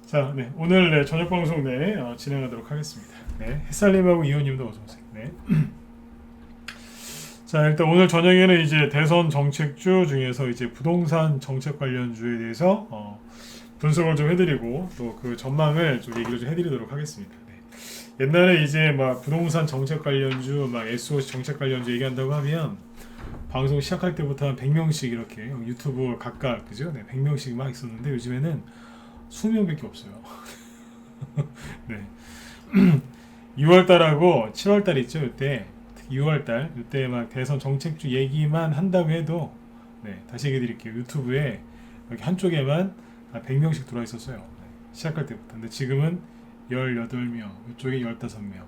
자, 네, 오늘 저녁 방송 진행하도록 하겠습니다. 네, 햇살님하고 이호님도 어서 오세요. 네. 자, 일단 오늘 저녁에는 이제 대선 정책주 중에서 이제 부동산 정책 관련주에 대해서 분석을 좀 해드리고 또 그 전망을 좀 얘기를 좀 해드리도록 하겠습니다. 네. 옛날에 이제 막 부동산 정책 관련주, 막 SOC 정책 관련주 얘기한다고 하면 방송 시작할 때부터 한 100명씩 이렇게 유튜브 각각 그죠? 네, 100명씩 막 있었는데 요즘에는 수명밖에 없어요. 네. 6월달하고 7월달 있죠. 이때 6월달 이때 막 대선 정책주 얘기만 한다고 해도 다시 얘기 드릴게요. 유튜브에 여기 한쪽에만 100명씩 들어와 있었어요. 시작할 때부터. 근데 지금은 18명, 이쪽에 15명.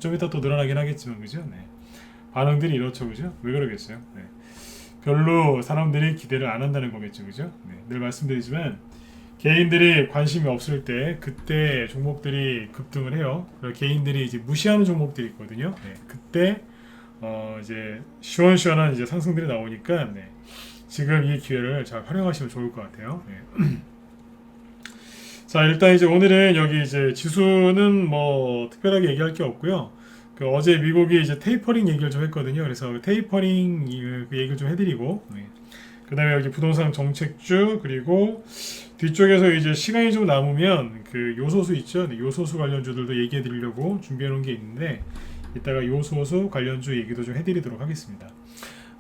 좀 이따 또 늘어나긴 하겠지만 그죠? 반응들이 이렇죠. 그죠? 왜 그러겠어요? 별로 사람들이 기대를 안 한다는 거겠죠. 그죠? 늘 말씀드리지만 개인들이 관심이 없을 때 그때 종목들이 급등을 해요. 개인들이 이제 무시하는 종목들이 있거든요. 그때 이제 시원시원한 이제 상승들이 나오니까 지금 이 기회를 잘 활용하시면 좋을 것 같아요. 자, 일단 이제 오늘은 여기 이제 지수는 뭐 특별하게 얘기할 게 없고요. 그 어제 미국이 이제 테이퍼링 얘기를 좀 했거든요. 그래서 테이퍼링 그 얘기를 좀 해드리고 그 다음에 여기 부동산 정책주 그리고 뒤쪽에서 이제 시간이 좀 남으면 그 요소수 있죠. 요소수 관련주들도 얘기해 드리려고 준비해 놓은 게 있는데 이따가 요소수 관련주 얘기도 좀 해드리도록 하겠습니다.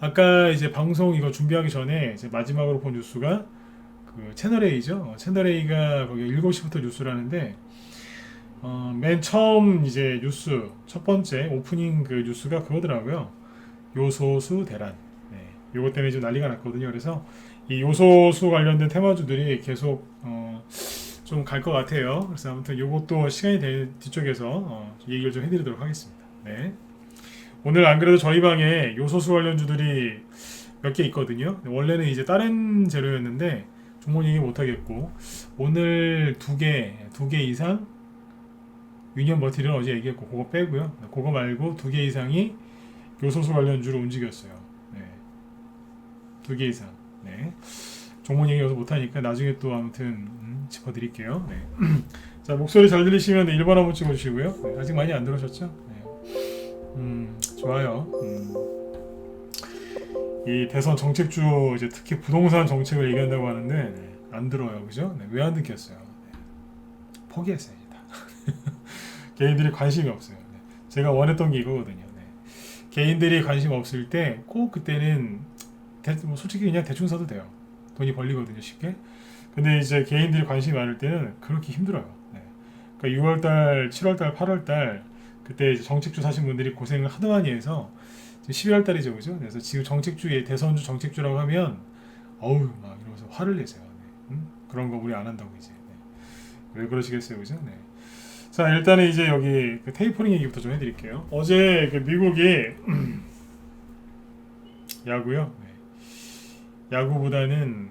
아까 이제 방송 이거 준비하기 전에 이제 마지막으로 본 뉴스가 그 채널 A죠. 채널 A가 거기 7시부터 뉴스라는데 맨 처음 이제 뉴스 첫 번째 오프닝 그 뉴스가 그거더라고요. 요소수 대란. 요것 때문에 좀 난리가 났거든요. 그래서 이 요소수 관련된 테마주들이 계속 좀 갈 것 같아요. 그래서 아무튼 요것도 시간이 될 뒤쪽에서 얘기를 좀 해드리도록 하겠습니다. 네. 오늘 안 그래도 저희 방에 요소수 관련주들이 몇 개 있거든요. 원래는 이제 다른 재료였는데 종목 얘기 못 하겠고 오늘 두 개 이상 유니언 머티리얼 어제 얘기했고 그거 빼고요. 그거 말고 2개 이상이 요소수 관련주로 움직였어요. 2개 이상. 종목 얘기 여기서 못하니까 나중에 또 아무튼 짚어드릴게요. 자, 목소리 잘 들리시면 1번 한번 찍어주시고요. 아직 많이 안 들어오셨죠? 좋아요. 이 대선 정책주 이제 특히 부동산 정책을 얘기한다고 하는데 안 들어요, 그죠? 왜 안 듣겠어요? 포기했어요, 개인들이 관심이 없어요. 제가 원했던 게 이거거든요. 개인들이 관심 없을 때 꼭 그때는 뭐 솔직히 그냥 대충 사도 돼요. 돈이 벌리거든요, 쉽게. 근데 이제 개인들이 관심이 많을 때는 그렇게 힘들어요. 그러니까 6월달, 7월달, 8월달 그때 이제 정책주 사신 분들이 고생을 하도 많이 해서 12월달이죠, 그죠? 그래서 지금 정책주에 대선주 정책주라고 하면 어우 막 이러면서 화를 내세요. 그런 거 우리 안 한다고 이제. 왜 그러시겠어요, 그죠? 자, 일단은 이제 여기 그 테이퍼링 얘기부터 좀 해드릴게요. 어제 그 미국이 야구요. 야구보다는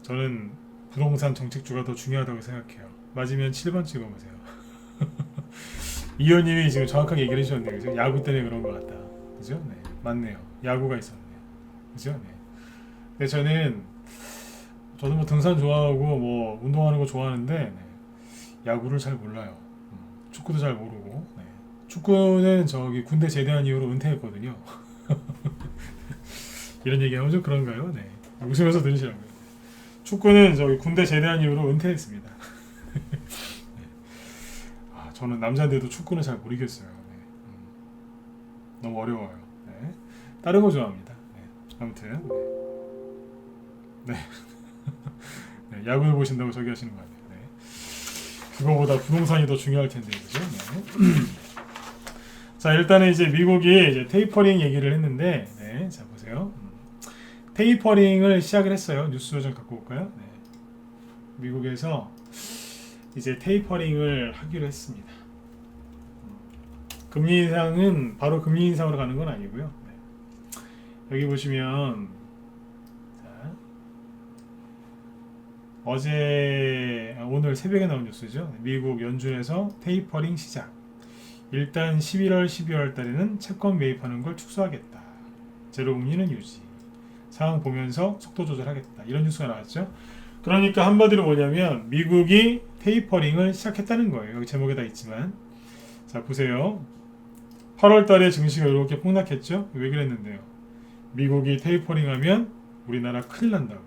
저는 부동산 정책주가 더 중요하다고 생각해요. 맞으면 7번 찍어보세요. 이현님이 지금 정확하게 얘기를 해주셨네요. 그죠? 야구 때문에 그런 것 같다. 그죠? 맞네요. 야구가 있었네요. 그죠? 근데 저도 뭐 등산 좋아하고 뭐 운동하는 거 좋아하는데 야구를 잘 몰라요. 축구도 잘 모르고. 축구는 저기 군대 제대한 이후로 은퇴했거든요. 이런 얘기하면 좀 그런가요? 웃으면서 들으시라고요. 축구는 저기 군대 제대한 이후로 은퇴했습니다. 저는 남자인데도 축구는 잘 모르겠어요. 너무 어려워요. 다른 거 좋아합니다. 아무튼 야구를 보신다고 저기 하시는 거 아니에요. 그거보다 부동산이 더 중요할 텐데, 그죠? 자, 일단은 이제 미국이 이제 테이퍼링 얘기를 했는데, 자 보세요. 테이퍼링을 시작을 했어요. 뉴스 좀 갖고 올까요? 미국에서 이제 테이퍼링을 하기로 했습니다. 금리 인상은 바로 금리 인상으로 가는 건 아니고요. 여기 보시면 자, 오늘 새벽에 나온 뉴스죠. 미국 연준에서 테이퍼링 시작. 일단 11월, 12월 달에는 채권 매입하는 걸 축소하겠다. 제로금리는 유지. 상황 보면서 속도 조절하겠다. 이런 뉴스가 나왔죠. 그러니까 한마디로 뭐냐면 미국이 테이퍼링을 시작했다는 거예요. 여기 제목에 다 있지만. 자, 보세요. 8월 달에 증시가 이렇게 폭락했죠? 왜 그랬는데요? 미국이 테이퍼링 하면 우리나라 큰일 난다고.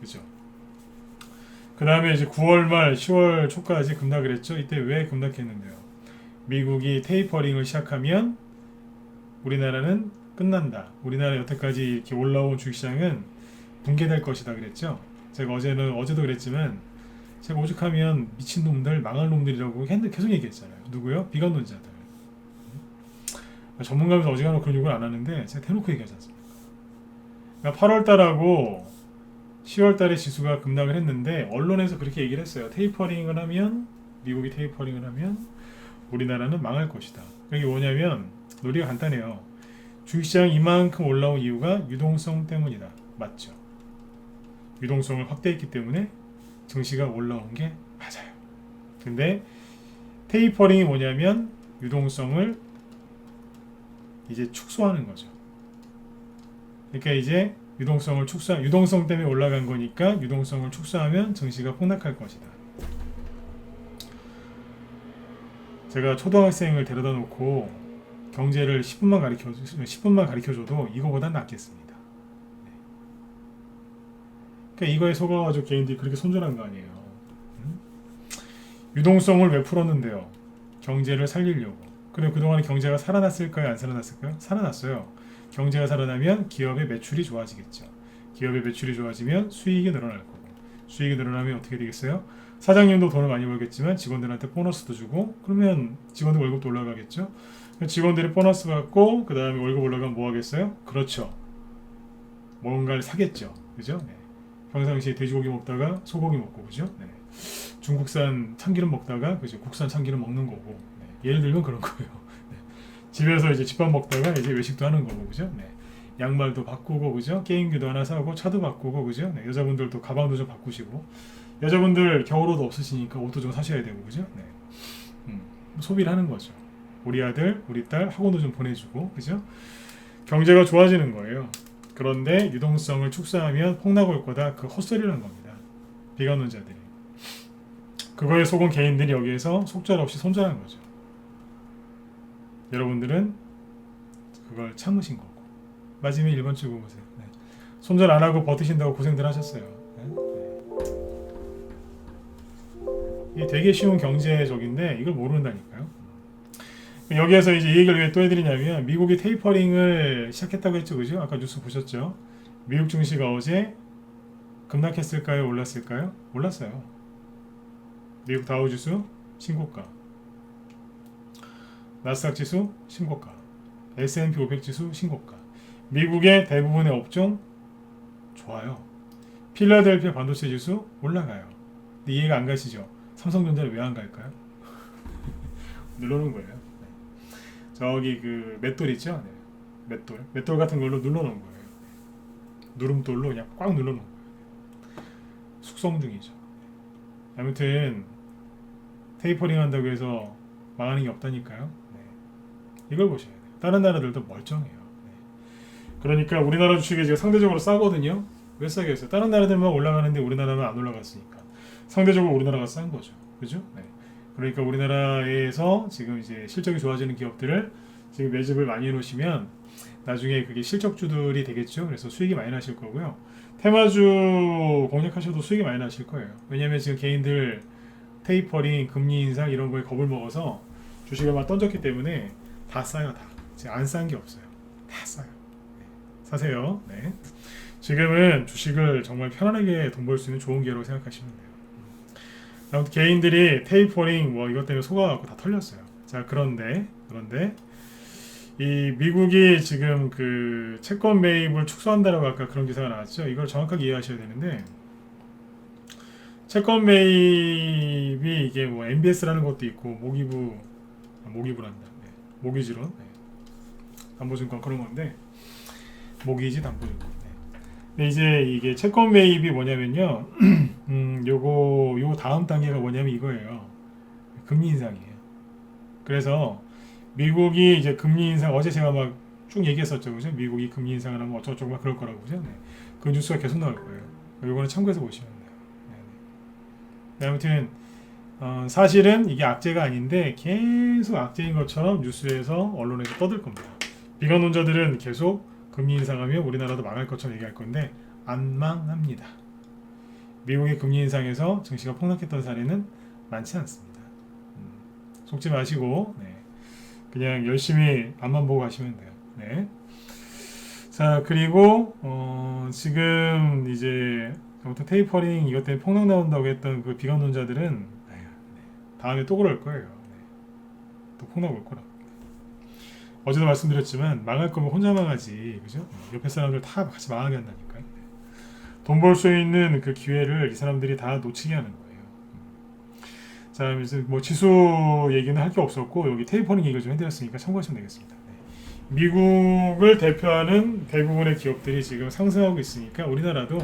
그죠? 그 다음에 이제 9월 말 10월 초까지 급락을 했죠? 이때 왜 급락했는데요? 미국이 테이퍼링을 시작하면 우리나라는 끝난다. 우리나라 여태까지 이렇게 올라온 주식시장은 붕괴될 것이다 그랬죠? 제가 어제도 그랬지만 제가 오죽하면 미친놈들, 망할 놈들이라고 계속 얘기했잖아요. 누구요? 비관론자들. 전문가면서 어지간하면 그런 욕을 안 하는데 제가 대놓고 얘기하지 않습니까? 그러니까 8월달하고 10월달에 지수가 급락을 했는데 언론에서 그렇게 얘기를 했어요. 테이퍼링을 하면 미국이 테이퍼링을 하면 우리나라는 망할 것이다. 이게 뭐냐면 논리가 간단해요. 주식시장이 이만큼 올라온 이유가 유동성 때문이다. 맞죠? 유동성을 확대했기 때문에 증시가 올라온 게 맞아요. 근데 테이퍼링이 뭐냐면 유동성을 이제 축소하는 거죠. 그러니까 이제 유동성 때문에 올라간 거니까 유동성을 축소하면 증시가 폭락할 것이다. 제가 초등학생을 데려다 놓고 경제를 10분만 가르쳐줘도 이거보다 낫겠습니다. 그러니까 이거에 속아가지고 개인들이 그렇게 손절한 거 아니에요. 유동성을 왜 풀었는데요? 경제를 살리려고. 그럼 그동안 경제가 살아났을까요? 안 살아났을까요? 살아났어요. 경제가 살아나면 기업의 매출이 좋아지겠죠. 기업의 매출이 좋아지면 수익이 늘어날 거고. 수익이 늘어나면 어떻게 되겠어요? 사장님도 돈을 많이 벌겠지만 직원들한테 보너스도 주고 그러면 직원들 월급도 올라가겠죠. 직원들이 보너스 받고 그 다음에 월급 올라가면 뭐 하겠어요? 그렇죠. 뭔가를 사겠죠. 그죠? 네. 평상시에 돼지고기 먹다가 소고기 먹고 그죠? 네. 중국산 참기름 먹다가 그죠? 국산 참기름 먹는 거고. 네. 예를 들면 그런 거예요. 네. 집에서 이제 집밥 먹다가 이제 외식도 하는 거고 그죠? 네. 양말도 바꾸고 그죠? 게임기도 하나 사고 차도 바꾸고 그죠? 네. 여자분들도 가방도 좀 바꾸시고 여자분들 겨울옷 없으시니까 옷도 좀 사셔야 되고 그죠? 네. 소비를 하는 거죠. 우리 아들, 우리 딸 학원도 좀 보내주고 그죠? 경제가 좋아지는 거예요. 그런데 유동성을 축소하면 폭락 올 거다. 그 헛소리라는 겁니다. 비관론자들이. 그거에 속은 개인들이 여기에서 속절없이 손절한 거죠. 여러분들은 그걸 참으신 거고. 맞으면 1번 줄 보세요. 네. 손절 안 하고 버티신다고 고생들 하셨어요. 네. 이게 되게 쉬운 경제적인데 이걸 모른다니까요. 여기에서 이제 이 얘기를 왜 또 해드리냐면 미국이 테이퍼링을 시작했다고 했죠, 그죠? 아까 뉴스 보셨죠? 미국 증시가 어제 급락했을까요, 올랐을까요? 올랐어요. 미국 다우지수 신고가, 나스닥 지수 신고가, S&P 500 지수 신고가. 미국의 대부분의 업종 좋아요. 필라델피아 반도체 지수 올라가요. 근데 이해가 안 가시죠? 삼성전자는 왜 안 갈까요? 눌러놓은 거예요. 저기 그 맷돌 있죠? 네. 맷돌 같은 걸로 눌러놓은 거예요. 누름돌로 그냥 꽉 눌러놓은 거예요. 숙성 중이죠. 아무튼 테이퍼링 한다고 해서 망하는 게 없다니까요. 네. 이걸 보셔야 돼요. 다른 나라들도 멀쩡해요. 네. 그러니까 우리나라 주식이 지금 상대적으로 싸거든요. 왜 싸겠어요? 다른 나라들만 올라가는데 우리나라만 안 올라갔으니까 상대적으로 우리나라가 싼 거죠. 그죠? 네. 그러니까 우리나라에서 지금 이제 실적이 좋아지는 기업들을 지금 매집을 많이 해놓으시면 나중에 그게 실적주들이 되겠죠. 그래서 수익이 많이 나실 거고요. 테마주 공략하셔도 수익이 많이 나실 거예요. 왜냐하면 지금 개인들 테이퍼링, 금리 인상 이런 거에 겁을 먹어서 주식을 막 던졌기 때문에 다 싸요. 다. 지금 안 싼 게 없어요. 다 싸요. 네. 사세요. 네. 지금은 주식을 정말 편안하게 돈 벌 수 있는 좋은 기회라고 생각하시면 돼요. 아무튼 개인들이 테이퍼링 뭐 이것 때문에 속아갖고 다 털렸어요. 자 그런데 이 미국이 지금 그 채권 매입을 축소한다라고 아까 그런 기사가 나왔죠. 이걸 정확하게 이해하셔야 되는데 채권 매입이 이게 뭐 MBS라는 것도 있고 모기부란다. 네. 모기지론, 네. 담보증권 그런 건데 모기지 담보증권. 근데 이제 이게 채권 매입이 뭐냐면요. 요 다음 단계가 뭐냐면 이거예요. 금리 인상이에요. 그래서 미국이 이제 금리 인상 어제 제가 막 쭉 얘기했었죠. 그죠? 미국이 금리 인상을 하면 어쩌고저쩌고 막 그럴 거라고. 그죠? 네. 그 뉴스가 계속 나올 거예요. 요거는 참고해서 보시면 돼요. 네. 아무튼 사실은 이게 악재가 아닌데 계속 악재인 것처럼 뉴스에서 언론에서 떠들 겁니다. 비관론자들은 계속 금리 인상하면 우리나라도 망할 것처럼 얘기할 건데 안 망합니다. 미국의 금리 인상에서 증시가 폭락했던 사례는 많지 않습니다. 속지 마시고 네. 그냥 열심히 앞만 보고 가시면 돼요. 네. 자, 그리고 지금 이제 아무튼 테이퍼링 이것 때문에 폭락 나온다고 했던 그 비관론자들은 다음에 또 그럴 거예요. 네. 또 폭락 올 거라고. 어제도 말씀드렸지만 망할 거면 혼자 망하지, 그죠? 옆에 사람들 다 같이 망하게 한다니까요. 돈 벌 수 있는 그 기회를 이 사람들이 다 놓치게 하는 거예요. 자, 이제 뭐 지수 얘기는 할 게 없었고 여기 테이퍼링 얘기를 좀 해드렸으니까 참고하시면 되겠습니다. 네. 미국을 대표하는 대부분의 기업들이 지금 상승하고 있으니까 우리나라도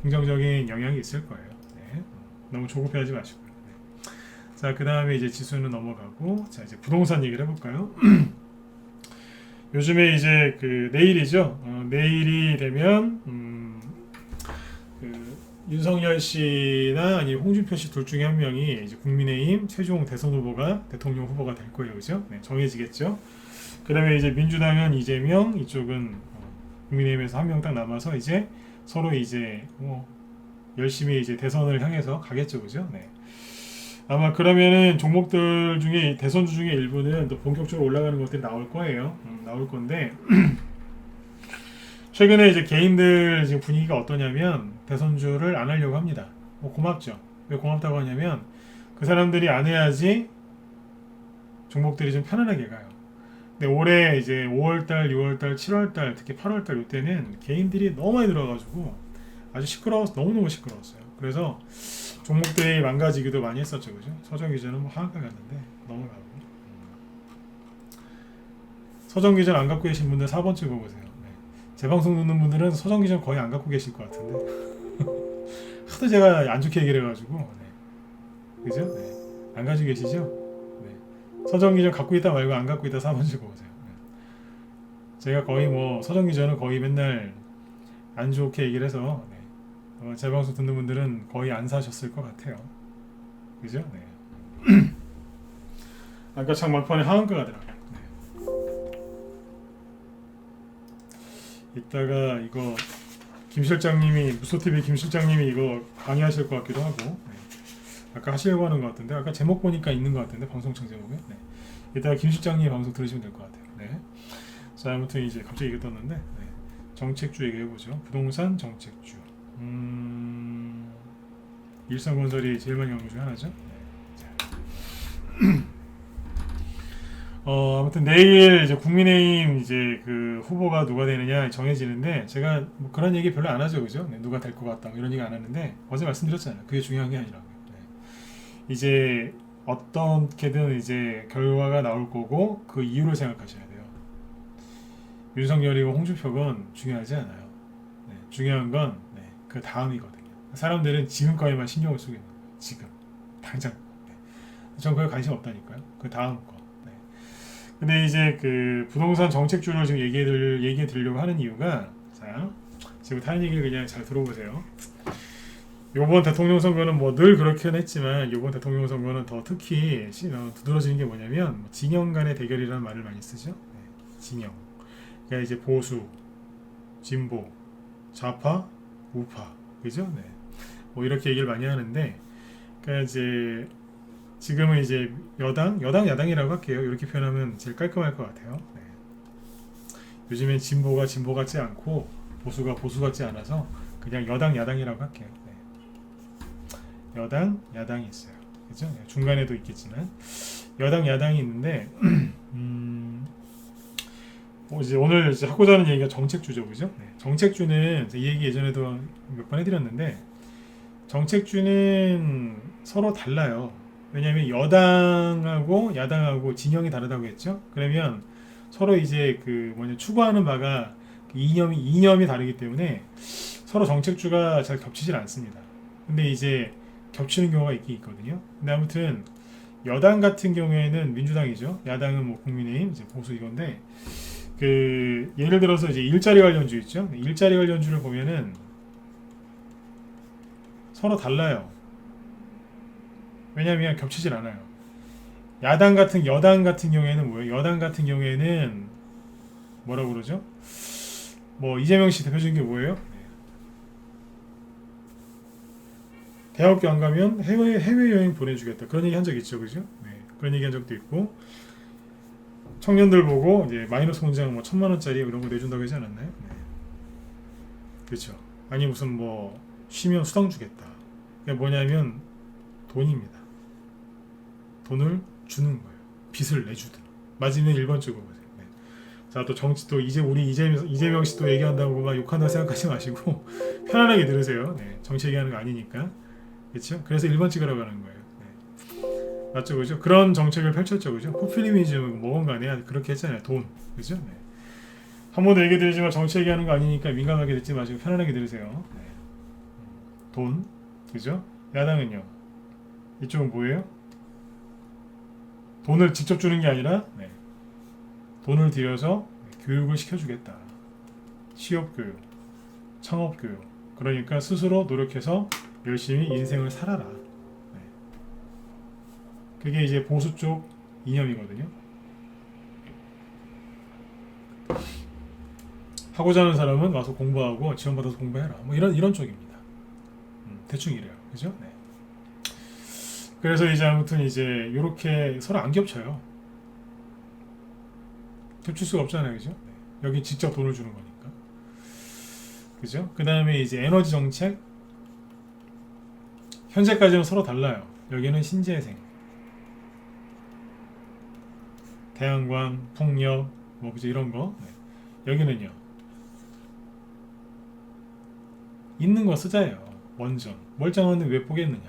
긍정적인 영향이 있을 거예요. 네. 너무 조급해하지 마시고요. 네. 자, 그 다음에 이제 지수는 넘어가고 자 이제 부동산 얘기를 해볼까요? 요즘에 이제 그 내일이죠. 내일이 되면 그 윤석열 씨나 아니면 홍준표 씨 둘 중에 한 명이 이제 국민의힘 최종 대선 후보가 대통령 후보가 될 거예요, 그죠? 네, 정해지겠죠. 그다음에 이제 민주당은 이재명, 이쪽은 국민의힘에서 한 명 딱 남아서 이제 서로 이제 열심히 이제 대선을 향해서 가겠죠, 그죠? 네. 아마 그러면은 종목들 중에 대선주 중에 일부는 또 본격적으로 올라가는 것들이 나올 거예요. 나올 건데 최근에 이제 개인들 지금 분위기가 어떠냐면 대선주를 안 하려고 합니다. 고맙죠. 왜 고맙다고 하냐면 그 사람들이 안 해야지 종목들이 좀 편안하게 가요. 근데 올해 이제 5월달, 6월달, 7월달, 특히 8월달 이때는 개인들이 너무 많이 들어가지고 아주 시끄러워서 너무너무 시끄러웠어요. 그래서 종목들이 망가지기도 많이 했었죠, 그죠? 서정기전은 뭐 하한가 갔는데 넘어가고. 서정기전 안 갖고 계신 분들 4번 찍어보세요. 네. 제 방송 듣는 분들은 서정기전 거의 안 갖고 계실 것 같은데 하도 제가 안 좋게 얘기를 해가지고 네. 그죠? 네. 안 가지고 계시죠? 네. 서정기전 갖고 있다 말고 안 갖고 있다 4번 찍어보세요. 네. 제가 거의 뭐 서정기전은 거의 맨날 안 좋게 얘기를 해서 네. 제 방송 듣는 분들은 거의 안 사셨을 것 같아요. 그죠? 네. 아까 참 막판에 하한가가 들어가요. 네. 이따가 이거 김 실장님이 무소TV 김 실장님이 이거 강의하실 것 같기도 하고 네. 아까 하시려고 하는 것 같은데 아까 제목 보니까 있는 것 같은데 방송청 제목에 네. 이따가 김 실장님 방송 들으시면 될 것 같아요. 네. 자 아무튼 이제 갑자기 이게 떴는데 네. 정책주 얘기해보죠. 부동산 정책주 일성건설이 제일 많이 오는 중에 하나죠. 네. 아무튼 내일 이제 국민의힘 이제 그 후보가 누가 되느냐 정해지는데 제가 뭐 그런 얘기 별로 안 하죠, 그죠? 네, 누가 될 것 같다 이런 얘기 안 하는데 어제 말씀드렸잖아요. 그게 중요한 게 아니라고요. 네. 이제 어떻게든 이제 결과가 나올 거고 그 이유를 생각하셔야 돼요. 윤석열이고 홍준표건 중요하지 않아요. 네, 중요한 건 그 다음이거든요. 사람들은 지금 거에만 신경을 쓰고 있는 거예요. 지금 당장. 네. 전 그게 관심 없다니까요. 그 다음 거. 네. 근데 이제 그 부동산 정책주를 지금 얘기해 드리려고 하는 이유가 자 지금 하는 얘기를 그냥 잘 들어보세요. 이번 대통령 선거는 뭐 늘 그렇긴 했지만 이번 대통령 선거는 더 특히 두드러지는 게 뭐냐면 진영 간의 대결이라는 말을 많이 쓰죠. 네. 진영. 그러니까 이제 보수, 진보, 좌파, 우파, 그죠? 네. 뭐 이렇게 얘기를 많이 하는데, 그러니까 이제 지금은 이제 야당이라고 할게요. 이렇게 표현하면 제일 깔끔할 것 같아요. 네. 요즘엔 진보가 진보 같지 않고 보수가 보수 같지 않아서 그냥 야당이라고 할게요. 네. 야당이 있어요. 그죠? 네. 중간에도 있겠지만 야당이 있는데. 이제 오늘 이제 하고자 하는 얘기가 정책주죠, 그죠? 네. 정책주는 이 얘기 예전에도 몇 번 해드렸는데 정책주는 서로 달라요. 왜냐하면 여당하고 야당하고 진영이 다르다고 했죠. 그러면 서로 이제 그 추구하는 바가 이념이 다르기 때문에 서로 정책주가 잘 겹치질 않습니다. 근데 이제 겹치는 경우가 있긴 있거든요. 근데 아무튼 여당 같은 경우에는 민주당이죠. 야당은 뭐 국민의힘, 이제 보수 이건데. 그 예를 들어서 이제 일자리 관련주 있죠. 일자리 관련주를 보면은 서로 달라요. 왜냐하면 겹치질 않아요. 여당 같은 경우에는 뭐예요? 여당 같은 경우에는 뭐라고 그러죠? 뭐 이재명 씨 대표적인 게 뭐예요? 대학교 안 가면 해외 여행 보내주겠다. 그런 얘기 한 적 있죠, 그죠? 네, 그런 얘기 한 적도 있고 청년들 보고 이제 마이너스 공장 뭐 1,000만 원짜리 이런 거 내준다고 하지 않았나요? 네. 그렇죠. 아니 무슨 뭐 쉬면 수당 주겠다. 그게 뭐냐면 돈입니다. 돈을 주는 거예요. 빚을 내주든. 맞으면 1번적으로 보세요. 네. 자, 또 정치 또 이제 우리 이재명 씨 또 얘기한다고 막 욕한다 생각하지 마시고 편안하게 들으세요. 네. 정치 얘기하는 거 아니니까. 그렇죠? 그래서 1번 찍으라고 하는 거예요. 네. 맞죠, 그죠? 그런 정책을 펼쳤죠, 그죠? 포퓰리즘은 뭐건 간에 그렇게 했잖아요. 돈, 그죠? 네. 한 번도 얘기 드리지만 정치 얘기하는 거 아니니까 민감하게 듣지 마시고 편안하게 들으세요. 네. 돈, 그죠? 야당은요. 이쪽은 뭐예요? 돈을 직접 주는 게 아니라 네. 돈을 들여서 교육을 시켜주겠다. 취업교육, 창업교육. 그러니까 스스로 노력해서 열심히 인생을 살아라. 네. 그게 이제 보수 쪽 이념이거든요. 하고자 하는 사람은 와서 공부하고 지원받아서 공부해라. 뭐 이런 쪽입니다. 대충 이래요. 그죠? 네. 그래서 이제 아무튼 이제 이렇게 서로 안 겹쳐요. 겹칠 수가 없잖아요, 그죠? 네. 여기 직접 돈을 주는 거니까, 그죠? 그 다음에 이제 에너지 정책, 현재까지는 서로 달라요. 여기는 신재생, 태양광, 풍력, 뭐 그죠 이런 거. 네. 여기는요, 있는 거 쓰자예요. 원전, 멀쩡한데 왜 보겠느냐,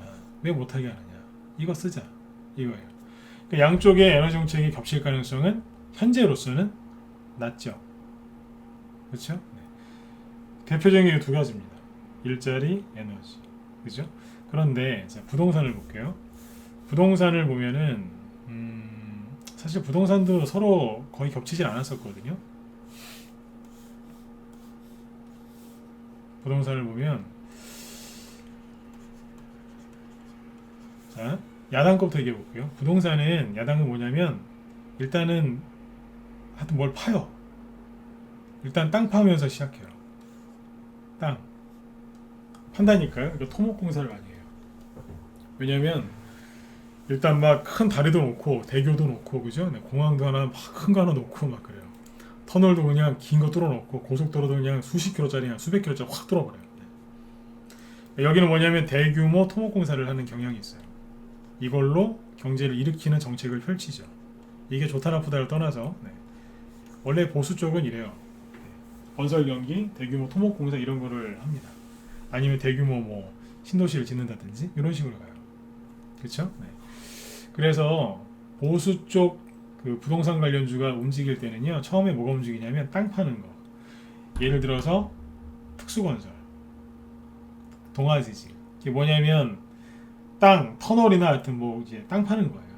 왜 못하게 하느냐, 이거 쓰자, 이거예요. 그러니까 양쪽의 에너지 정책이 겹칠 가능성은 현재로서는 낮죠. 그렇죠? 네. 대표적인 게 두 가지입니다. 일자리, 에너지. 그죠? 그런데 자, 부동산을 볼게요. 부동산을 보면은 사실 부동산도 서로 거의 겹치질 않았었거든요. 부동산을 보면 자, 야당 거부터 얘기해 볼게요. 부동산은 야당은 뭐냐면 일단은 하여튼 뭘 파요. 일단 땅 파면서 시작해요. 땅 판다니까요. 이거 토목공사를 많이 해요. 왜냐면 일단 막 큰 다리도 놓고 대교도 놓고 그죠? 네, 공항도 하나 막 큰 거 하나 놓고 막 그래요. 터널도 그냥 긴 거 뚫어 놓고 고속도로도 그냥 수십 킬로짜리 수백 킬로짜리 확 뚫어버려요. 네. 여기는 뭐냐면 대규모 토목공사를 하는 경향이 있어요. 이걸로 경제를 일으키는 정책을 펼치죠. 이게 좋다 나쁘다를 떠나서 네. 원래 보수 쪽은 이래요. 네. 건설 연기, 대규모 토목공사 이런 거를 합니다. 아니면 대규모 뭐 신도시를 짓는다든지 이런 식으로 가요. 그렇죠? 네. 그래서 보수 쪽 그 부동산 관련주가 움직일 때는요. 처음에 뭐가 움직이냐면 땅 파는 거. 예를 들어서 특수건설, 동아지질. 이게 뭐냐면 땅, 터널이나 하여튼 뭐 이제 땅 파는 거예요.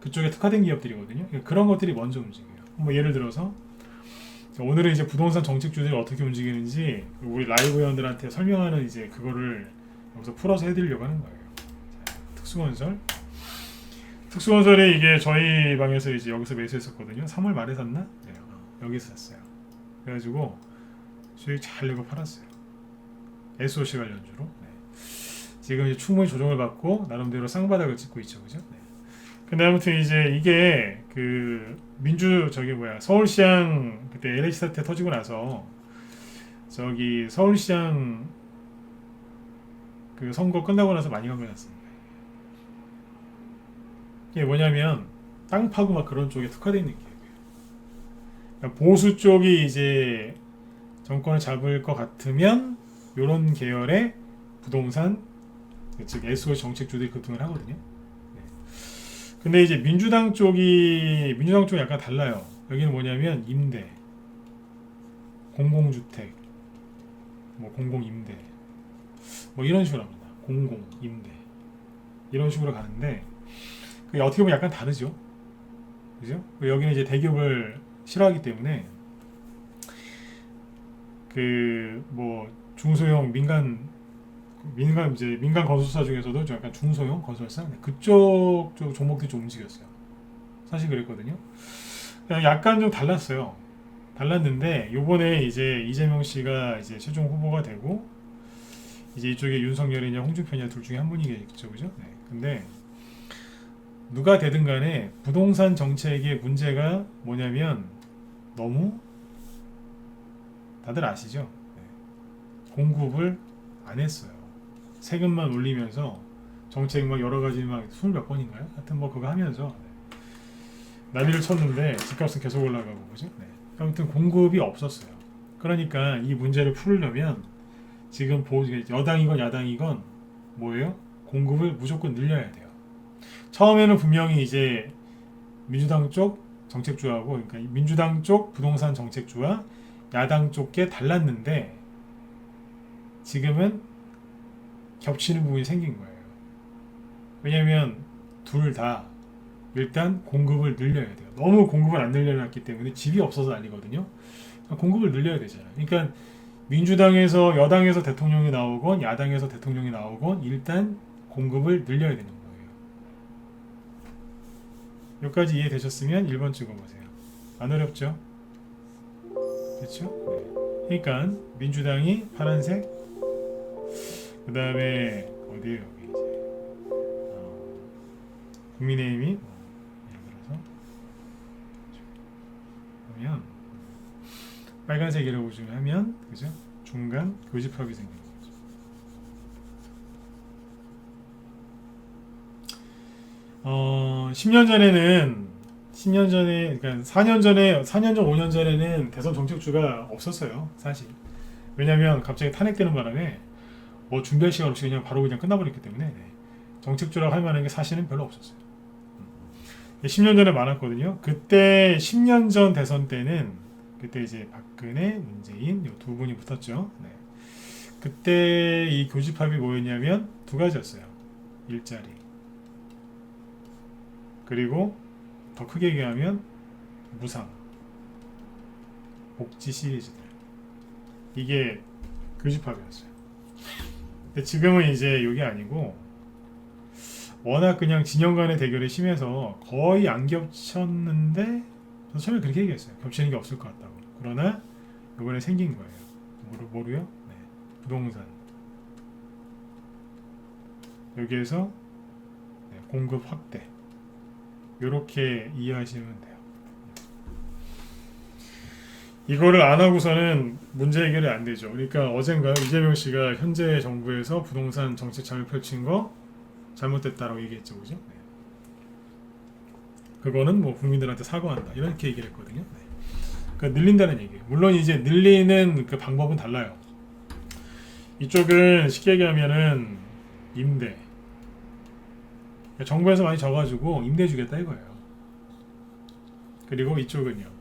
그쪽에 특화된 기업들이거든요. 그러니까 그런 것들이 먼저 움직여요. 뭐 예를 들어서 오늘은 이제 부동산 정책주들이 어떻게 움직이는지 우리 라이브 회원들한테 설명하는 이제 그거를 여기서 풀어서 해드리려고 하는 거예요. 자, 특수건설이 이게 저희 방에서 이제 여기서 매수했었거든요. 3월 말에 샀나? 네, 여기서 샀어요. 그래가지고 수익 잘 내고 팔았어요. SOC 관련주로. 네. 지금 이제 충분히 조정을 받고 나름대로 쌍바닥을 찍고 있죠, 그죠? 네. 근데 아무튼 이제 이게 그 서울시장 그때 LH 사태 터지고 나서 저기 서울시장 그 선거 끝나고 나서 많이 강해졌습니다. 이게 뭐냐면 땅 파고 막 그런 쪽에 특화되어 있는 기업이에요. 그러니까 보수 쪽이 이제 정권을 잡을 것 같으면 이런 계열의 부동산 즉 SOC 정책주들이 급등을 하거든요. 네. 근데 이제 민주당 쪽이 약간 달라요. 여기는 뭐냐면 임대, 공공주택, 뭐 공공임대, 뭐 이런 식으로 합니다. 공공임대 이런 식으로 가는데 그게 어떻게 보면 약간 다르죠. 그죠? 여기는 이제 대기업을 싫어하기 때문에 그 뭐 중소형 민간 민간 건설사 중에서도 좀 약간 중소형 건설사 그쪽 종목들이 좀 움직였어요. 사실 그랬거든요. 그냥 약간 좀 달랐어요. 달랐는데 요번에 이제 이재명 씨가 이제 최종 후보가 되고 이제 이쪽에 윤석열이냐 홍준표냐 둘 중에 한 분이겠죠, 그죠? 네. 근데 누가 되든 간에 부동산 정책의 문제가 뭐냐면 너무 다들 아시죠? 네. 공급을 안 했어요. 세금만 올리면서 정책 막 여러 가지 막 20몇 번인가요? 하여튼 뭐 그거 하면서 난리를 쳤는데 집값은 계속 올라가고 그죠? 네. 아무튼 공급이 없었어요. 그러니까 이 문제를 풀려면 지금 여당이건 야당이건 뭐예요? 공급을 무조건 늘려야 돼요. 처음에는 분명히 이제 민주당 쪽 정책주하고 그러니까 민주당 쪽 부동산 정책주와 야당 쪽게 달랐는데 지금은 겹치는 부분이 생긴 거예요. 왜냐하면 둘 다 일단 공급을 늘려야 돼요. 너무 공급을 안 늘려놨기 때문에 집이 없어서 아니거든요. 공급을 늘려야 되잖아요. 그러니까 민주당에서 여당에서 대통령이 나오건 야당에서 대통령이 나오건 일단 공급을 늘려야 되는 거예요. 여기까지 이해되셨으면 1번 찍어보세요. 안 어렵죠? 그렇죠? 네. 그러니까 민주당이 파란색, 그 다음에 어디에요? 여기 이제 국민의힘이 예를 들어서 보면 빨간색이라고 좀 하면 그죠? 중간 교집합이 생기는 거죠. 10년 전에 그러니까 4년 전 5년 전에는 대선 정책주가 없었어요, 사실. 왜냐면 갑자기 탄핵되는 바람에 뭐 준비할 시간 없이 그냥 바로 그냥 끝나버렸기 때문에 네. 정책주라고 할 만한 게 사실은 별로 없었어요. 10년 전에 많았거든요. 그때 10년 전 대선 때는 그때 이제 박근혜, 문재인 이 두 분이 붙었죠. 네. 그때 이 교집합이 뭐였냐면 두 가지였어요. 일자리 그리고 더 크게 얘기하면 무상, 복지 시리즈들 이게 교집합이었어요. 근데 지금은 이제 이게 아니고 워낙 그냥 진영 간의 대결이 심해서 거의 안 겹쳤는데 저도 처음에 그렇게 얘기했어요. 겹치는 게 없을 것 같다고. 그러나 이번에 생긴 거예요. 뭐로요? 네. 부동산. 여기에서 네, 공급 확대. 이렇게 이해하시면 돼요. 이거를 안 하고서는 문제 해결이 안 되죠. 그러니까 어젠가 이재명 씨가 현재 정부에서 부동산 정책 잘 펼친 거 잘못됐다라고 얘기했죠, 그죠? 네. 그거는 뭐 국민들한테 사과한다 이렇게 얘기를 했거든요. 네. 그러니까 늘린다는 얘기예요. 물론 이제 늘리는 그 방법은 달라요. 이쪽은 쉽게 얘기하면은 임대. 그러니까 정부에서 많이 져가지고 임대 주겠다 이거예요. 그리고 이쪽은요.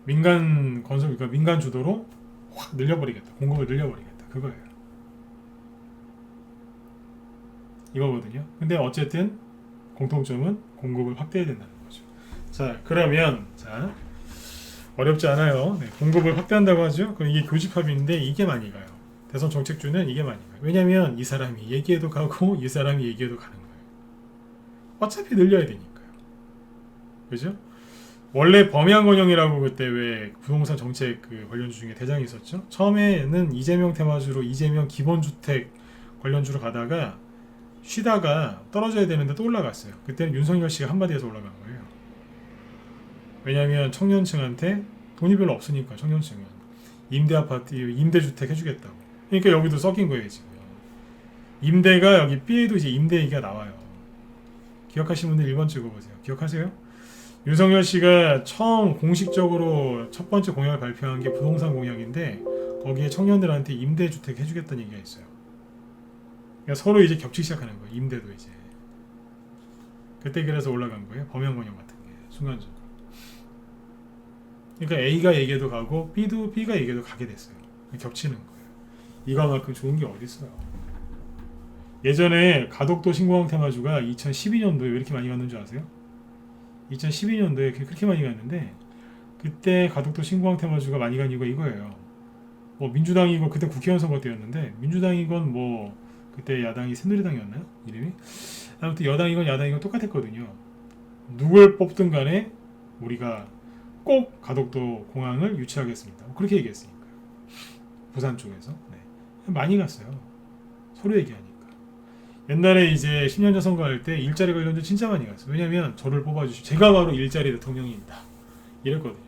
민간 건설, 그러니까 민간 주도로 확 늘려버리겠다. 공급을 늘려버리겠다. 그거예요. 이거거든요. 근데 어쨌든 공통점은 공급을 확대해야 된다는 거죠. 자, 그러면 자 어렵지 않아요. 네, 공급을 확대한다고 하죠. 그럼 이게 교집합인데 이게 많이 가요. 대선 정책주는 이게 많이 가요. 왜냐하면 이 사람이 얘기해도 가고 이 사람이 얘기해도 가는 거예요. 어차피 늘려야 되니까요. 그죠? 원래 범양건영이라고 그때 왜 부동산 정책 그 관련주 중에 대장이 있었죠. 처음에는 이재명 테마주로 이재명 기본주택 관련주로 가다가 쉬다가 떨어져야 되는데 또 올라갔어요. 그때는 윤석열 씨가 한마디에서 올라간 거예요. 왜냐하면 청년층한테 돈이 별로 없으니까 청년층은 임대 아파트, 임대주택 해주겠다고. 그러니까 여기도 섞인 거예요 지금. 임대가 여기 B에도 이제 임대 얘기가 나와요. 기억하시는 분들 1번 찍어보세요. 기억하세요? 윤석열 씨가 처음 공식적으로 첫 번째 공약을 발표한 게 부동산 공약인데 거기에 청년들한테 임대주택 해주겠다는 얘기가 있어요. 그러니까 서로 이제 겹치기 시작하는 거예요. 임대도 이제. 그때 그래서 올라간 거예요. 범양건영 같은 게 순간적으로. 그러니까 A가 얘기해도 가고 B가 얘기해도 가게 됐어요. 겹치는 거예요. 이거만큼 좋은 게 어디 있어요. 예전에 가덕도 신공항 테마주가 2012년도에 왜 이렇게 많이 갔는 줄 아세요? 2012년도에 그렇게 많이 갔는데 그때 가덕도 신공항 테마주가 많이 간 이유가 이거예요. 뭐 민주당이고 그때 국회의원 선거 때였는데 민주당이건 뭐 그때 야당이 새누리당이었나요? 이름이? 아무튼 여당이건 야당이건 똑같았거든요. 누굴 뽑든 간에 우리가 꼭 가덕도 공항을 유치하겠습니다. 그렇게 얘기했으니까. 부산 쪽에서. 네. 많이 갔어요. 서로 얘기하니까. 옛날에 이제 10년 전 선거할 때 일자리 관련도 진짜 많이 갔어요. 왜냐면 저를 뽑아주시고 제가 바로 일자리 대통령입니다. 이랬거든요.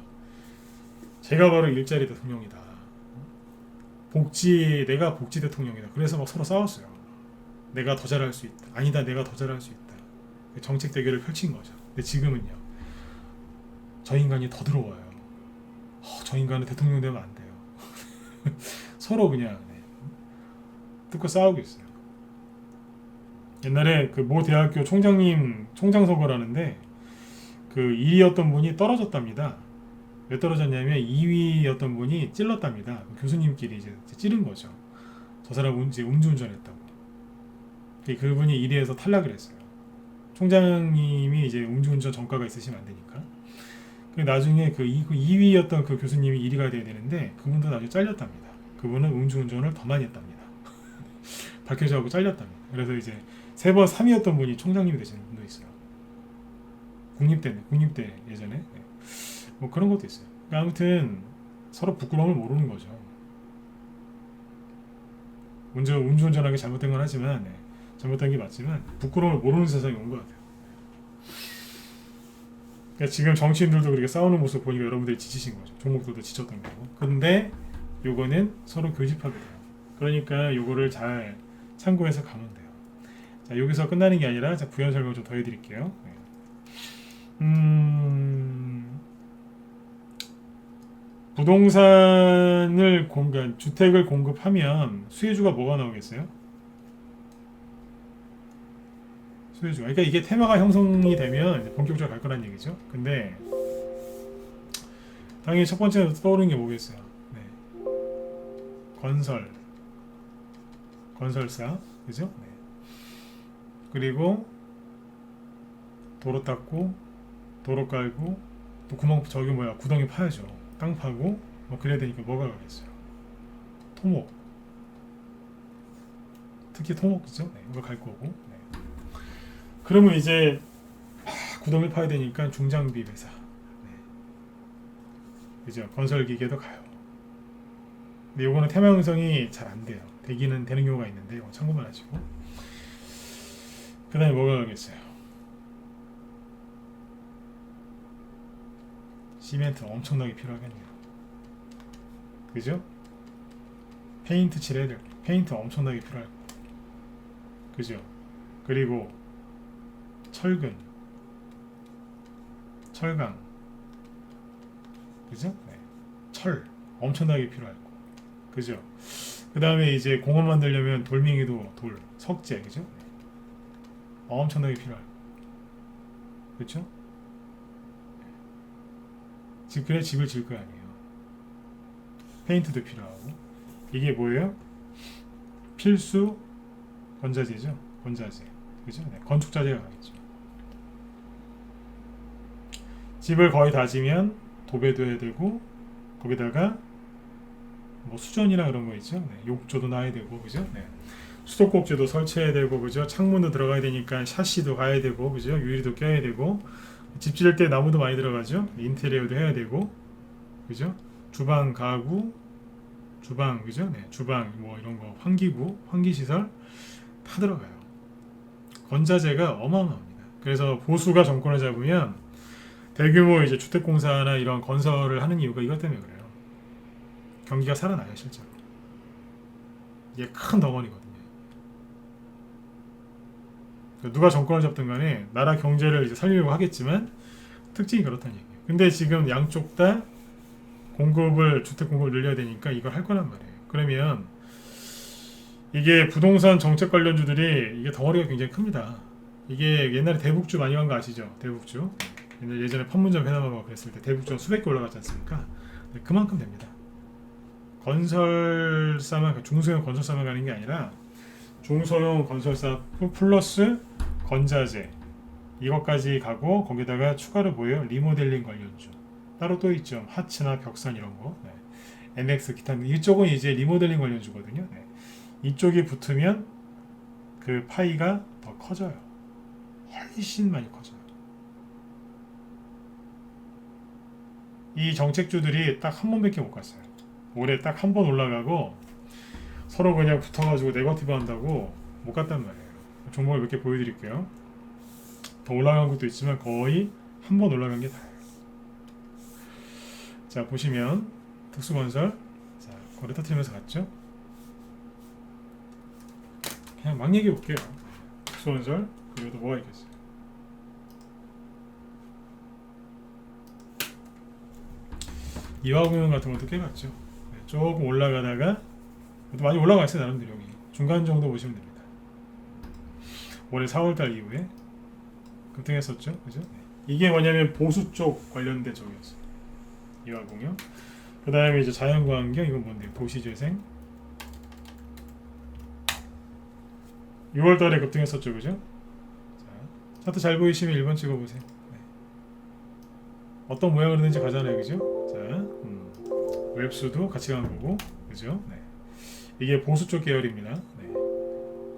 제가 바로 일자리 대통령이다. 내가 복지 대통령이다. 그래서 막 서로 싸웠어요. 내가 더 잘할 수 있다. 아니다, 내가 더 잘할 수 있다. 정책 대결을 펼친 거죠. 근데 지금은요. 저 인간이 더 들어와요. 저 인간은 대통령 되면 안 돼요. 서로 그냥 뜯고 싸우고 있어요. 옛날에 그 모 대학교 총장 선거를 하는데 그 2위였던 분이 떨어졌답니다. 왜 떨어졌냐면 2위였던 분이 찔렀답니다. 교수님끼리 이제 찌른 거죠. 저 사람 이제 음주운전했다고. 그분이 1위에서 탈락을 했어요. 총장님이 이제 음주운전 전과가 있으시면 안 되니까. 나중에 그 2위였던 그 교수님이 1위가 돼야 되는데 그분도 나중에 잘렸답니다. 그분은 음주운전을 더 많이 했답니다. 밝혀져 하고 잘렸답니다. 그래서 이제 3번 3위였던 분이 총장님이 되시는 분도 있어요. 국립대 예전에. 네. 뭐 그런 것도 있어요. 그러니까 아무튼 서로 부끄러움을 모르는 거죠. 음주운전하기 잘못된 건 하지만 잘못된 게 맞지만 부끄러움을 모르는 세상이 온 것 같아요. 그러니까 지금 정치인들도 그렇게 싸우는 모습 보니까 여러분들이 지치신 거죠. 종목들도 지쳤던 거고. 근데 요거는 서로 교집하게 돼요. 그러니까 요거를 잘 참고해서 가면 돼요. 자, 여기서 끝나는 게 아니라 부연 설명 좀 더 해드릴게요. 부동산을 주택을 공급하면 수혜주가 뭐가 나오겠어요? 수혜주. 그러니까 이게 테마가 형성이 되면 이제 본격적으로 갈 거란 얘기죠. 근데 당연히 첫 번째로 떠오르는 게 뭐겠어요? 네. 건설사, 그죠? 네. 그리고 도로 닦고, 도로 깔고, 또 구덩이 파야죠. 땅 파고, 뭐 그래야 되니까 뭐가 가겠어요? 토목. 특히 토목이죠. 네. 이거 갈 거고. 네. 그러면 이제 구덩이 파야 되니까 중장비 회사, 그죠? 건설기계도 가요. 근데 요거는 테마 형성이 잘 안 돼요. 되기는 되는 경우가 있는데 이거 참고만 하시고. 그 다음에 뭐가 가겠어요? 시멘트 엄청나게 필요하겠네요. 그죠? 페인트 칠해야 될 페인트 엄청나게 필요할 거. 그죠? 그리고 철강, 그죠? 네. 철 엄청나게 필요할 거, 그죠? 그 다음에 이제 공원 만들려면 돌멩이도 석재, 그죠? 네. 엄청나게 필요할 거, 그렇죠? 그래 집을 지을 거 아니에요. 페인트도 필요하고. 이게 뭐예요? 필수 건자재죠. 건자재, 그죠? 네. 건축자재가 가겠죠. 집을 거의 다 지면 도배도 해야 되고, 거기다가 뭐 수전이나 그런 거 있죠. 네. 욕조도 놔야 되고, 그죠? 네. 수도꼭지도 설치해야 되고, 그죠? 창문도 들어가야 되니까 샤시도 가야 되고, 그죠? 유리도 껴야 되고, 집 지을 때 나무도 많이 들어가죠. 인테리어도 해야 되고, 그죠? 주방 가구, 주방, 그죠? 네. 주방 뭐 이런 거, 환기시설 다 들어가요. 건자재가 어마어마합니다. 그래서 보수가 정권을 잡으면 대규모 이제 주택공사나 이런 건설을 하는 이유가 이것 때문에 그래요. 경기가 살아나요, 실제로. 이게 큰 덩어리거든요. 누가 정권을 잡든 간에 나라 경제를 이제 살리려고 하겠지만 특징이 그렇다는 얘기예요. 근데 지금 양쪽 다 주택 공급을 늘려야 되니까 이걸 할 거란 말이에요. 그러면 이게 부동산 정책 관련주들이 이게 덩어리가 굉장히 큽니다. 이게 옛날에 대북주 많이 간 거 아시죠? 대북주. 예전에 판문점 회담하고 그랬을 때 대북주가 수백 개 올라갔지 않습니까? 네, 그만큼 됩니다. 중소형 건설사만 가는 게 아니라 중소형 건설사 플러스 건자재 이것까지 가고, 거기다가 추가로 뭐예요? 리모델링 관련주 따로 또 있죠. 하츠나 벽산 이런 거. 네. NX 기타 이쪽은 이제 리모델링 관련주거든요. 네. 이쪽이 붙으면 그 파이가 더 커져요. 훨씬 많이 커져요. 이 정책주들이 딱 한 번밖에 못 갔어요. 올해 딱 한 번 올라가고 서로 그냥 붙어가지고 네거티브 한다고 못 갔단 말이에요. 종목을 몇 개 보여드릴게요. 더 올라간 것도 있지만 거의 한 번 올라간 게 다예요. 자, 보시면 특수건설, 자, 거래 터트리면서 갔죠. 그냥 막 얘기해 볼게요. 특수건설, 그리고 또 뭐가 있겠어요. 이화공연 같은 것도 꽤 갔죠. 네, 조금 올라가다가 많이 올라가 있어요. 나름대로 여기 중간 정도 보시면 됩니다. 올해 4월달 이후에 급등했었죠, 그죠? 네. 이게 뭐냐면 보수 쪽 관련된 쪽이었어요. 이화공연. 그 다음에 이제 자연과 환경, 이건 뭔데요? 도시재생. 6월달에 급등했었죠, 그죠? 자, 차트 잘 보이시면 1번 찍어보세요. 네. 어떤 모양으로든지 가잖아요, 그죠? 자, 웹수도 같이 간 거고, 그죠? 네. 이게 보수 쪽 계열입니다. 네.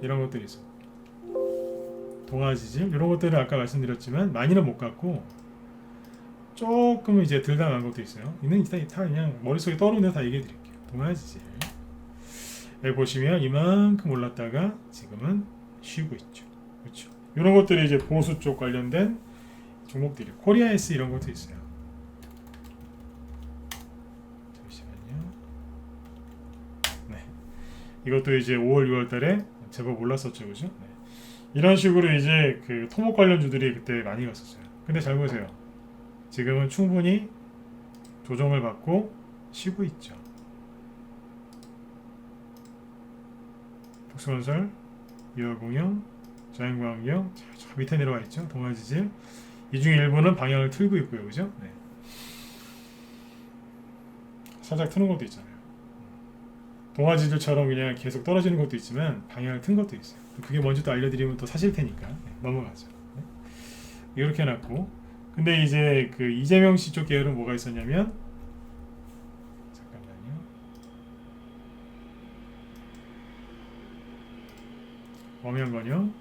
이런 것들이 있어. 동아지질 이런 것들은 아까 말씀드렸지만 많이는 못 갔고 조금 이제 덜 당한 것도 있어요. 이는 다 그냥 머릿속에 떠오르는 대로 다 얘기해 드릴게요. 동아지질 여기 보시면 이만큼 올랐다가 지금은 쉬고 있죠. 그렇죠. 이런 것들이 이제 보수 쪽 관련된 종목들이 코리아에스 이런 것도 있어요. 잠시만요. 네, 이것도 이제 5월 6월 달에 제법 올랐었죠, 그죠? 네. 이런 식으로 이제 그 토목 관련주들이 그때 많이 갔었어요. 근데 잘 보세요. 지금은 충분히 조정을 받고 쉬고 있죠. 특수건설, 이화공영, 자연광경, 저 밑에 내려와 있죠. 동아지질. 이 중에 일부는 방향을 틀고 있고요, 그죠? 네. 살짝 트는 것도 있잖아요. 동아지질처럼 그냥 계속 떨어지는 것도 있지만 방향을 튼 것도 있어요. 그게 뭔지도 알려드리면 또 사실 테니까 넘어가죠. 네. 이렇게 해놨고, 근데 이제 그 이재명 씨 쪽 계열은 뭐가 있었냐면, 잠깐만요. 범연건영,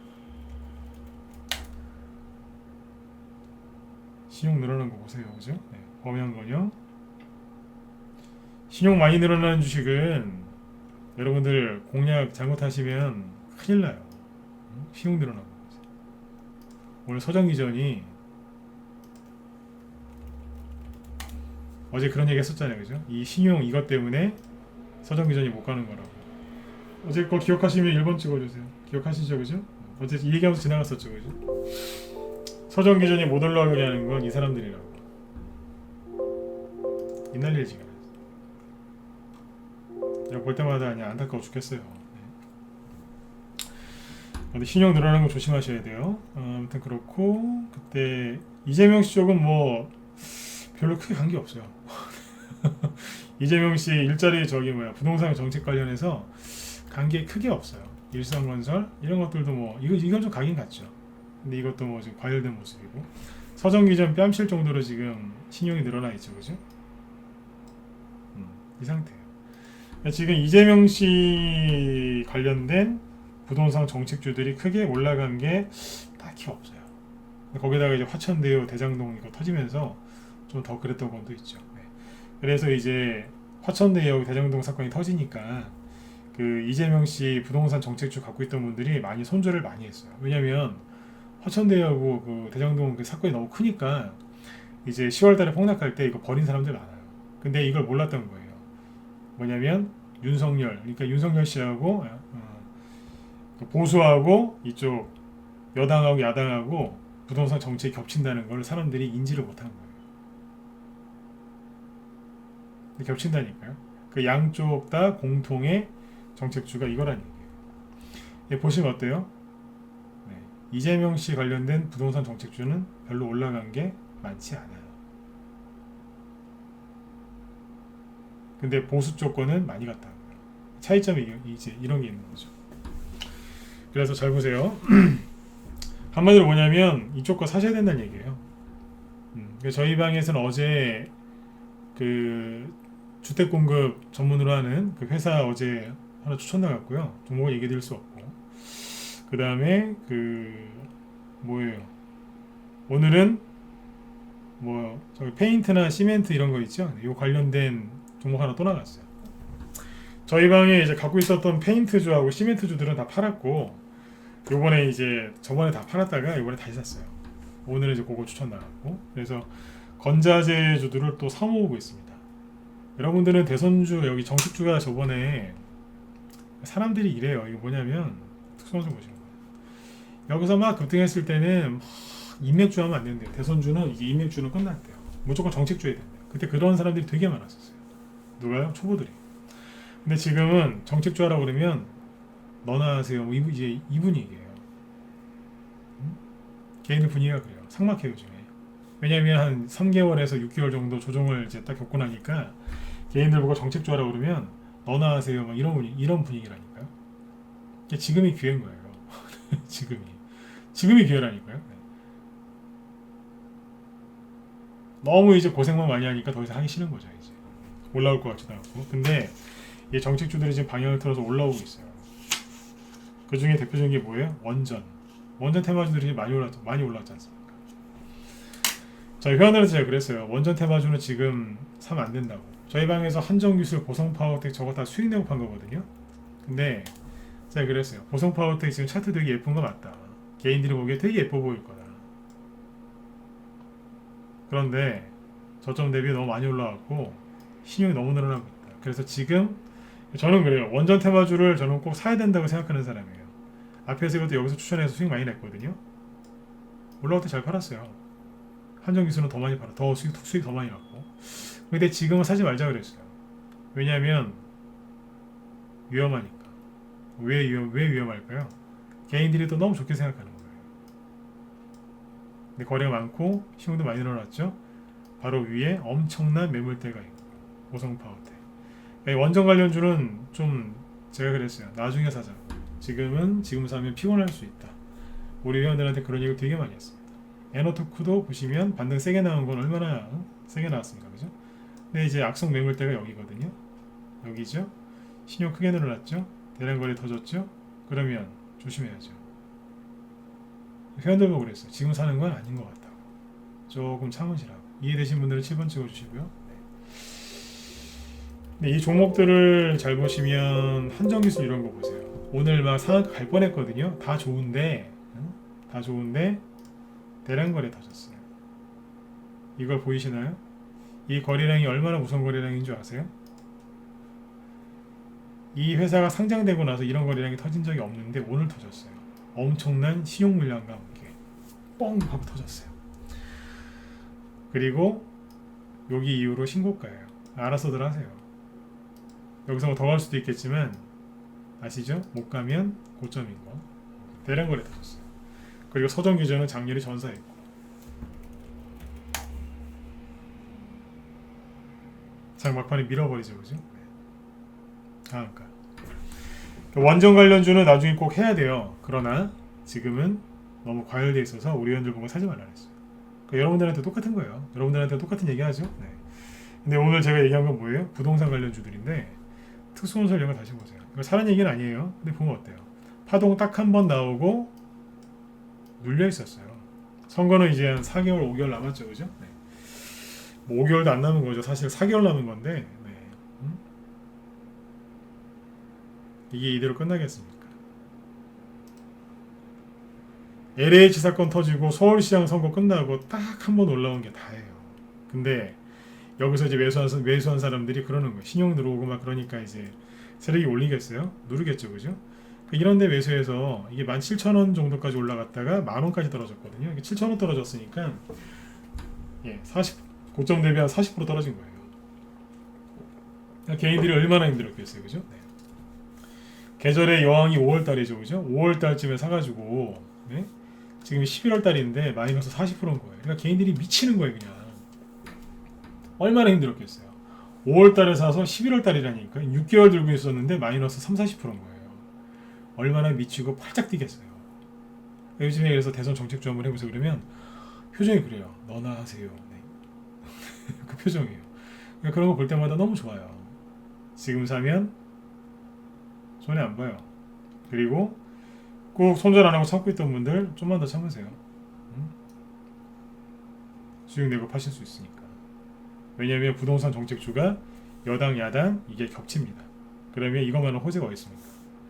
신용 늘어난 거 보세요, 그죠? 네. 범연건영, 신용 많이 늘어나는 주식은 여러분들 공략 잘못하시면 큰일 나요. 신용 늘어나고. 오늘 서정기전이 어제 그런 얘기 했었잖아요, 그죠? 이 신용 이것 때문에 서정기전이 못 가는 거라고. 어제 거 기억하시면 1번 찍어주세요. 기억하시죠, 그죠? 어제 이 얘기하면서 지나갔었죠, 그죠? 서정기전이 못 올라가게 하는 건 이 사람들이라고. 옛날 일지가. 내가 볼 때마다 그냥 안타까워 죽겠어요. 근데 신용 늘어나는 거 조심하셔야 돼요. 아무튼 그렇고 그때 이재명 씨 쪽은 뭐 별로 크게 간 게 없어요. 이재명 씨 일자리 부동산 정책 관련해서 간 게 크게 없어요. 일성건설 이런 것들도 뭐 이건 좀 가긴 갔죠. 근데 이것도 뭐 지금 과열된 모습이고 서정기전 뺨칠 정도로 지금 신용이 늘어나 있죠, 그죠? 이 상태예요. 지금 이재명 씨 관련된 부동산 정책주들이 크게 올라간 게 딱히 없어요. 거기다가 이제 화천대유 대장동 이거 터지면서 좀 더 그랬던 것도 있죠. 네. 그래서 이제 화천대유 대장동 사건이 터지니까 그 이재명 씨 부동산 정책주 갖고 있던 분들이 많이 손절을 많이 했어요. 왜냐면 화천대유하고 그 대장동 그 사건이 너무 크니까 이제 10월달에 폭락할 때 이거 버린 사람들 많아요. 근데 이걸 몰랐던 거예요. 뭐냐면 그러니까 윤석열 씨하고 보수하고 이쪽 여당하고 야당하고 부동산 정책이 겹친다는 걸 사람들이 인지를 못한 거예요. 겹친다니까요. 그 양쪽 다 공통의 정책주가 이거란 얘기예요. 보시면 어때요? 네. 이재명 씨 관련된 부동산 정책주는 별로 올라간 게 많지 않아요. 근데 보수 쪽 거는 많이 갔다. 차이점이 이제 이런 게 있는 거죠. 그래서 잘 보세요. 한마디로 뭐냐면 이쪽 거 사셔야 된다는 얘기예요. 저희 방에서는 어제 그 주택 공급 전문으로 하는 그 회사 어제 하나 추천 나갔고요. 종목을 얘기해 드릴 수 없고. 그 다음에 그 뭐예요? 오늘은 뭐 저기 페인트나 시멘트 이런 거 있죠? 이 관련된 종목 하나 또 나갔어요. 저희 방에 이제 갖고 있었던 페인트주하고 시멘트주들은 다 팔았고, 요번에 이제 저번에 다 팔았다가 요번에 다시 샀어요. 오늘은 이제 그거 추천 나갔고, 그래서 건자재주들을 또 사모으고 있습니다. 여러분들은 대선주 여기 정식주가 저번에 사람들이 이래요. 이거 뭐냐면 특수선수 보시는 거예요. 여기서 막 급등했을 때는 막 인맥주 하면 안 된대요. 대선주는 이게 인맥주는 끝났대요. 무조건 정책주에 된대요. 그때 그런 사람들이 되게 많았었어요. 누가요? 초보들이. 근데 지금은 정책주 하라고 그러면 너나 하세요. 뭐 이제 이 분위기예요. 개인의 분위기가 그래요. 삭막해요 요즘에. 왜냐면 한 3개월에서 6개월 정도 조정을 이제 딱 겪고 나니까 개인들 보고 정책주 하라고 그러면 너나 하세요. 막 이런 분위기라니까요. 지금이 기회인 거예요. 지금이 기회라니까요. 네. 너무 이제 고생만 많이 하니까 더 이상 하기 싫은 거죠. 이제 올라올 것 같지도 않고. 근데 이 정책주들이 지금 방향을 틀어서 올라오고 있어요. 그 중에 대표적인 게 뭐예요? 원전 테마주들이 많이 올랐지 않습니까? 저희 회원들한테 제가 그랬어요. 원전 테마주는 지금 사면 안 된다고. 저희 방에서 한정기술, 보성파워텍 저거 다 수익 내고 판 거거든요. 근데 제가 그랬어요. 보성파워텍 지금 차트 되게 예쁜 거 맞다. 개인들이 보기에 되게 예뻐 보일 거다. 그런데 저점 대비 너무 많이 올라왔고 신용이 너무 늘어나고 있다. 그래서 지금 저는 그래요. 원전 테마주를 저는 꼭 사야 된다고 생각하는 사람이에요. 앞에서 이것도 여기서 추천해서 수익 많이 냈거든요. 올라올 때 잘 팔았어요. 한정기술은 더 많이 팔아. 더 수익 더 많이 났고. 근데 지금은 사지 말자 그랬어요. 왜냐하면 위험하니까. 왜 위험할까요? 개인들이 또 너무 좋게 생각하는 거예요. 근데 거래가 많고 신용도 많이 늘어났죠. 바로 위에 엄청난 매물대가 있고 보성파워텍. 원전 관련주는 좀 제가 그랬어요. 나중에 사자. 지금 사면 피곤할 수 있다. 우리 회원들한테 그런 얘기 되게 많이 했습니다. 에너토크도 보시면 반등 세게 나온 건 얼마나 세게 나왔습니까, 그죠? 근데 이제 악성 매물대가 여기거든요. 여기죠. 신용 크게 늘어났죠. 대량 거래 터졌죠. 그러면 조심해야죠. 회원들 보고 그랬어요. 지금 사는 건 아닌 것 같다고. 조금 참으시라고. 이해되신 분들은 7번 찍어주시고요. 네, 이 종목들을 잘 보시면 한정기술 이런 거 보세요. 오늘 막 상한가 갈 뻔했거든요. 다 좋은데 대량 거래 터졌어요. 이걸 보이시나요? 이 거래량이 얼마나 무서운 거래량인 줄 아세요? 이 회사가 상장되고 나서 이런 거래량이 터진 적이 없는데 오늘 터졌어요. 엄청난 신용 물량과 함께 뻥 하고 터졌어요. 그리고 여기 이후로 신고가예요. 알아서들 하세요. 여기서 뭐 더 갈 수도 있겠지만 아시죠? 못 가면 고점인 거. 대량 거래 터졌어요. 그리고 서정 기준은 작년에 전사했고. 장 막판에 밀어버리죠, 그죠? 그러니까 원전 관련주는 나중에 꼭 해야 돼요. 그러나 지금은 너무 과열돼 있어서 우리 회원들 보고 사지 말라 그랬어요. 그러니까 여러분들한테 똑같은 거예요. 여러분들한테 똑같은 얘기하죠. 네. 근데 오늘 제가 얘기한 건 뭐예요? 부동산 관련주들인데 특수건설 이런 거 다시 보세요. 이거 사는 얘기는 아니에요. 근데 보면 어때요? 파동 딱 한 번 나오고 눌려 있었어요. 선거는 이제 한 4개월, 5개월 남았죠, 그죠? 네. 뭐 5개월도 안 남은 거죠. 사실 4개월 남은 건데 네. 이게 이대로 끝나겠습니까? LH 사건 터지고 서울시장 선거 끝나고 딱 한 번 올라온 게 다예요. 근데 여기서 이제 매수한 사람들이 그러는 거예요. 신용 들어오고 막 그러니까 이제 세력이 올리겠어요? 누르겠죠, 그죠? 이런데 매수해서 이게 17,000원 정도까지 올라갔다가 10,000원까지 떨어졌거든요. 이게 7,000원 떨어졌으니까 고점 대비 한 40% 떨어진 거예요. 그러니까 개인들이 얼마나 힘들었겠어요, 그죠? 네. 계절의 여왕이 5월달이죠, 그죠? 5월달쯤에 사가지고 네? 지금 11월달인데 마이너스 40%인 거예요. 그러니까 개인들이 미치는 거예요, 그냥. 얼마나 힘들었겠어요. 5월달에 사서 11월달이라니까 6개월 들고 있었는데 마이너스 30-40%인 거예요. 얼마나 미치고 팔짝 뛰겠어요. 요즘에 그래서 대선 정책주 한번 해보세요. 그러면 표정이 그래요. 너나 하세요. 네. 그 표정이에요. 그러니까 그런 거 볼 때마다 너무 좋아요. 지금 사면 손해 안 봐요. 그리고 꼭 손절 안 하고 참고 있던 분들 좀만 더 참으세요. 수익 내고 파실 수 있으니까. 왜냐하면 부동산 정책주가 여당 야당 이게 겹칩니다. 그러면 이것만은 호재가 어디 있습니까?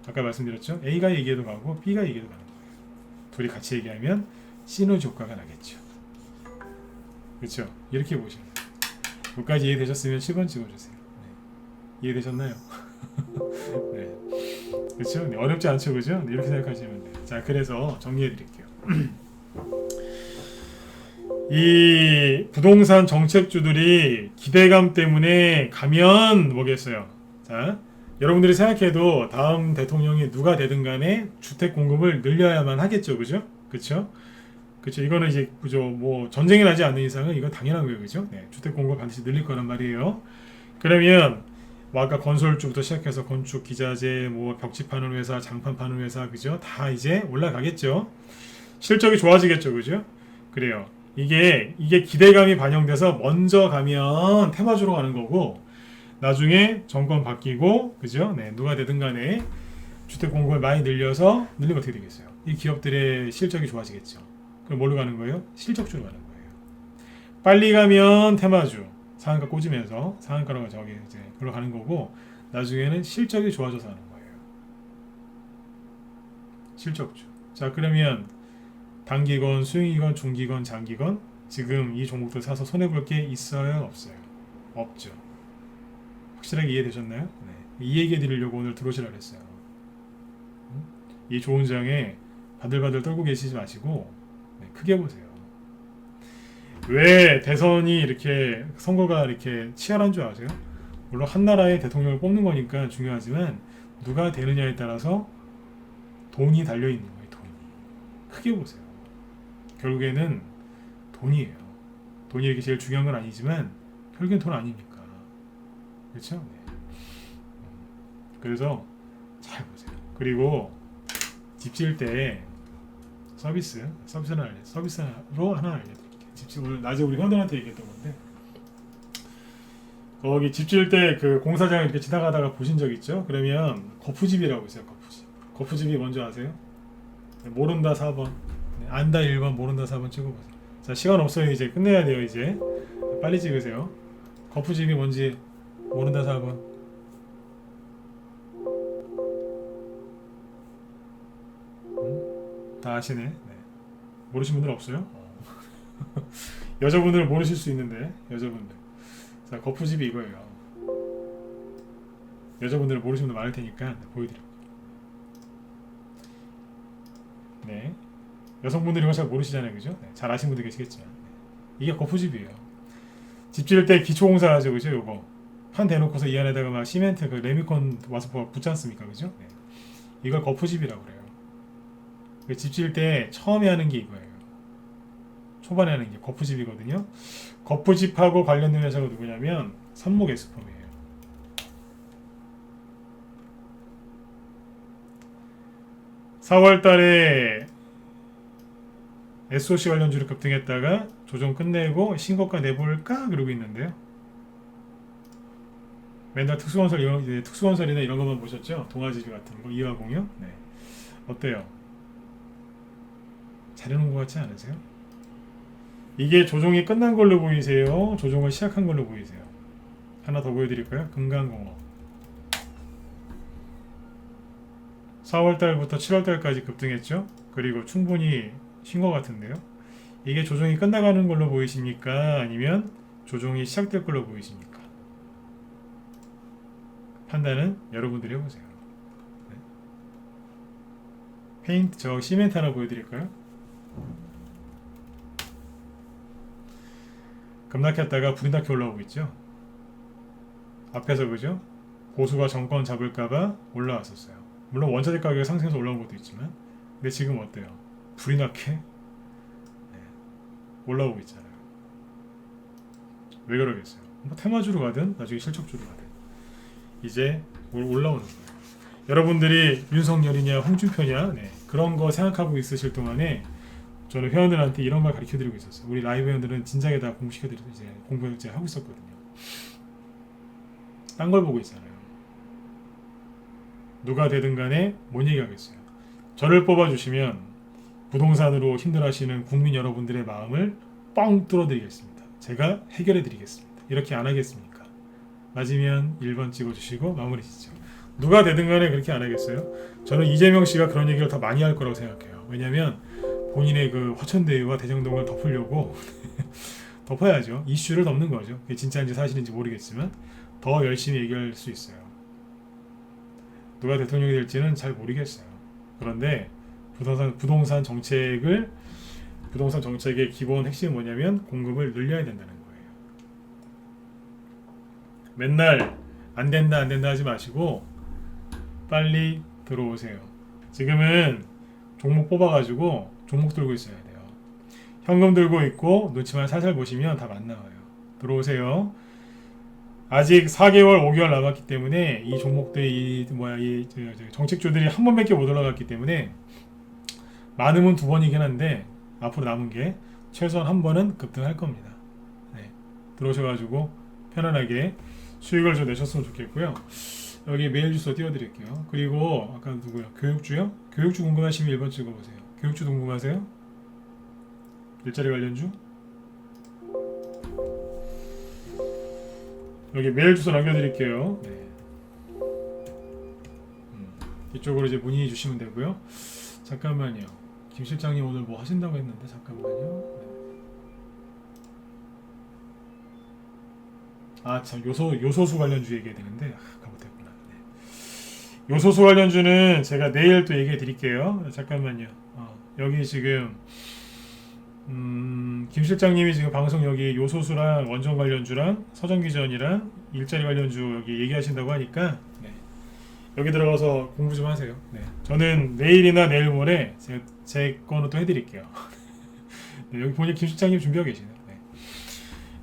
아까 말씀드렸죠. A가 얘기해도 가고 B가 얘기해도 가는 거예요. 둘이 같이 얘기하면 시너지 효과가 나겠죠. 그렇죠? 이렇게 보시면 돼요. 여기까지 이해되셨으면 10원 찍어주세요. 네. 이해되셨나요? 네. 그렇죠? 네. 어렵지 않죠, 그죠? 네. 이렇게 생각하시면 돼요. 자, 그래서 정리해드릴게요. 이 부동산 정책주들이 기대감 때문에 가면 뭐겠어요? 자, 여러분들이 생각해도 다음 대통령이 누가 되든 간에 주택 공급을 늘려야만 하겠죠, 그죠? 그렇죠? 그렇죠. 이거는 이제 그죠. 뭐 전쟁이 나지 않는 이상은 이건 당연한 거예요, 그죠? 네, 주택 공급 반드시 늘릴 거란 말이에요. 그러면 뭐 아까 건설주부터 시작해서 건축, 기자재, 뭐 벽지 파는 회사, 장판 파는 회사, 그죠? 다 이제 올라가겠죠. 실적이 좋아지겠죠, 그죠? 그래요. 이게 기대감이 반영돼서 먼저 가면 테마주로 가는 거고 나중에 정권 바뀌고 그죠? 네, 누가 되든 간에 주택 공급을 많이 늘리면 어떻게 되겠어요? 이 기업들의 실적이 좋아지겠죠. 그럼 뭘로 가는 거예요? 실적주로 가는 거예요. 빨리 가면 테마주 상한가 꽂으면서 상한가로 저기 이제 그걸로 가는 거고 나중에는 실적이 좋아져서 하는 거예요. 실적주. 자, 그러면 단기건, 수익이건, 중기건, 장기건 지금 이 종목들 사서 손해볼 게 있어요? 없어요? 없죠. 확실하게 이해되셨나요? 네. 이 얘기 드리려고 오늘 들어오시라 그랬어요. 이 좋은 장에 바들바들 떨고 계시지 마시고 네, 크게 보세요. 왜 대선이 이렇게 선거가 이렇게 치열한 줄 아세요? 물론 한 나라의 대통령을 뽑는 거니까 중요하지만 누가 되느냐에 따라서 돈이 달려있는 거예요. 돈이. 크게 보세요. 결국에는 돈이에요. 돈이 이렇게 제일 중요한 건 아니지만 결국엔 돈 아닙니까? 그렇죠? 네. 그래서 잘 보세요. 그리고 집 지을 때 서비스로 하나 알려드릴게요. 오늘 낮에 우리 형들한테 얘기했던 건데 거기 집 지을 때 그 공사장 이렇게 지나가다가 보신 적 있죠? 그러면 거푸집이라고 있어요. 거푸집. 거푸집이 뭔지 아세요? 네, 모른다 4번. 네, 안다 1번, 모른다 4번 찍어보세요. 자, 시간 없어요. 이제 끝내야 돼요. 이제 빨리 찍으세요. 거푸집이 뭔지 모른다 4번. 다 아시네. 네. 모르신 분들 없어요? 여자분들은 모르실 수 있는데 여자분들. 자, 거푸집이 이거예요. 여자분들은 모르시는 분들 많을 테니까 보여드릴게요. 네. 여성분들이 이거 잘 모르시잖아요, 그죠? 네. 잘 아시는 분들 계시겠지만 네. 이게 거푸집이에요. 집 지을 때 기초공사 하죠, 그죠? 요거 판 대놓고서 이 안에다가 막 시멘트 그 레미콘 와서 붙지 않습니까, 그죠? 네. 이걸 거푸집이라고 그래요. 집 지을 때 처음에 하는 게 이거예요. 초반에 하는 게 거푸집이거든요. 거푸집하고 관련된 회사가 누구냐면 선목에스폼이에요. (4월달에) SOC 관련주를 급등했다가 조정 끝내고 신고가 내볼까 그러고 있는데요. 맨날 특수건설이나 이런 것만 보셨죠? 동아지주 같은 거 이화공유. 네. 어때요? 잘해놓은 것 같지 않으세요? 이게 조정이 끝난 걸로 보이세요? 조정을 시작한 걸로 보이세요? 하나 더 보여드릴까요? 금강공업 4월달부터 7월달까지 급등했죠? 그리고 충분히 쉰 것 같은데요? 이게 조정이 끝나가는 걸로 보이십니까? 아니면 조정이 시작될 걸로 보이십니까? 판단은 여러분들이 해보세요. 네. 페인트, 저 시멘트 하나 보여드릴까요? 급락했다가 불이 나게 올라오고 있죠. 앞에서 그죠? 보수가 정권 잡을까봐 올라왔었어요. 물론 원자재 가격이 상승해서 올라온 것도 있지만 근데 지금 어때요? 불이 나게 올라오고 있잖아요. 왜 그러겠어요? 뭐 테마주로 가든 나중에 실적주로 가든 이제 올라오는 거예요. 여러분들이 윤석열이냐 홍준표냐 그런 거 생각하고 있으실 동안에 저는 회원들한테 이런 말 가르쳐드리고 있었어요. 우리 라이브 회원들은 진작에 다 공부시켜드리고 이제 공부 이제 하고 있었거든요. 딴 걸 보고 있잖아요. 누가 되든 간에 뭔 얘기하겠어요. 저를 뽑아주시면 부동산으로 힘들어하시는 국민 여러분들의 마음을 뻥 뚫어드리겠습니다. 제가 해결해드리겠습니다. 이렇게 안 하겠습니까? 맞으면 1번 찍어주시고 마무리 짓죠. 누가 되든 간에 그렇게 안 하겠어요? 저는 이재명 씨가 그런 얘기를 더 많이 할 거라고 생각해요. 왜냐하면 본인의 그 화천대유와 대장동을 덮으려고 덮어야죠. 이슈를 덮는 거죠. 그게 진짜인지 사실인지 모르겠지만 더 열심히 얘기할 수 있어요. 누가 대통령이 될지는 잘 모르겠어요. 그런데 부동산 정책의 기본 핵심은 뭐냐면 공급을 늘려야 된다는 거예요. 맨날 안 된다 하지 마시고 빨리 들어오세요. 지금은 종목 뽑아가지고 종목 들고 있어야 돼요. 현금 들고 있고 눈치만 살살 보시면 다 만나와요. 들어오세요. 아직 4개월, 5개월 남았기 때문에 이 종목들이 이 정책주들이 한 번밖에 못 올라갔기 때문에 많으면 2번이긴 한데 앞으로 남은 게 최소한 한 번은 급등할 겁니다. 네. 들어오셔가지고 편안하게 수익을 좀 내셨으면 좋겠고요. 여기 메일 주소 띄워드릴게요. 그리고 아까 누구요? 교육주요? 교육주 궁금하시면 1번 찍어보세요. 교육주 궁금하세요? 일자리 관련주? 여기 메일 주소 남겨드릴게요. 네. 이쪽으로 이제 문의 주시면 되고요. 잠깐만요. 김 실장님 오늘 뭐 하신다고 했는데 잠깐만요. 네. 아 참 요소수 관련주 얘기해야 되는데 못했구나. 네. 요소수 관련주는 제가 내일 또 얘기해 드릴게요. 잠깐만요. 여기 지금 김 실장님이 지금 방송 여기 요소수랑 원전 관련주랑 서정기전이랑 일자리 관련주 여기 얘기하신다고 하니까 네. 여기 들어가서 공부 좀 하세요. 네. 저는 내일이나 내일 모레 제 거는 또 해드릴게요. 네, 여기 보니 김 실장님 준비하고 계시네요. 네.